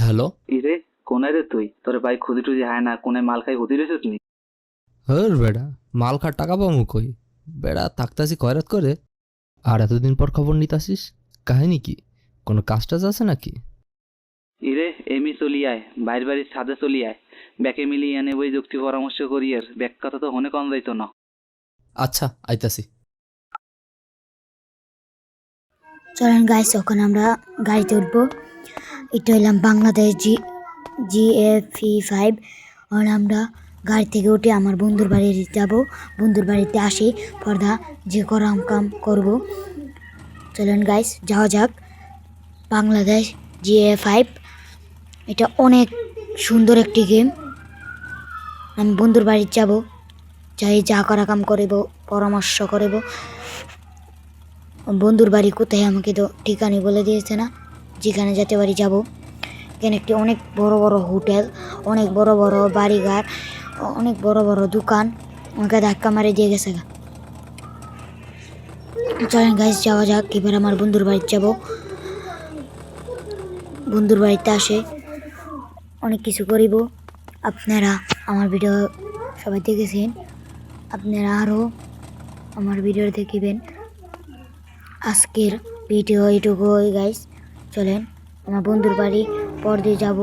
Hello. ইরে, কোনায় রে তুই? তোরে ভাই খুদি টুদি হায় না, কোনায় মাল খাই হুদি রেছিস নি? হর বেড়া, মাল খার টাকা পাবো কই? বেড়া থাকতাছি কয়রাত করে, আর এতদিন পর খবর নিতাসিস? কাহিনী কি? কোনো কাজ টাজ আছে নাকি? ইরে, এমি চলি আয়, বাইর বাড়ির ছাদে চলি আয়। ব্যাকে মিলিয়ে এনে বই যুক্তি পরামর্শ করি আর ব্যাক কথা তো হনে কম যাইতো না। আচ্ছা, আইতাছি। চলেন গাইস, ওখানে আমরা গাড়িতে উঠবো। এটা হইলাম বাংলাদেশ GFE5। আর আমরা গাড়ি থেকে উঠে আমার বন্ধুর বাড়ি যাব। বন্ধুর বাড়িতে আসি পর্দা যে করাম কাম করব। চলেন গাইস, যাওয়া যাক। বাংলাদেশ GFE5 এটা অনেক সুন্দর একটি গেম। আমি বন্ধুর বাড়ি যাব, যাই যা করা কাম করিব, পরামর্শ করিব। বন্ধুর বাড়ি কোথায় আমাকে তো ঠিকানা বলে দিয়েছে না, যেখানে যেতে পারি যাব। এখানে একটি অনেক বড় বড় হোটেল, অনেক বড় বড় বাড়িঘর, অনেক বড় বড় দোকান। আমাকে ধাক্কা মারে দিয়ে গেছে গা। চলেন গাইস, যাওয়া যাক। এবার আমার বন্ধুর বাড়িতে যাব। বন্ধুর বাড়িতে আসে অনেক কিছু করিব। আপনারা আমার ভিডিও সবাই দেখেছেন, আপনারা আরও আমার ভিডিও দেখিবেন। আজকের ভিডিও এইটুকুই গাইস। চলেন আমার বন্ধুর বাড়ি পর দিয়ে যাব।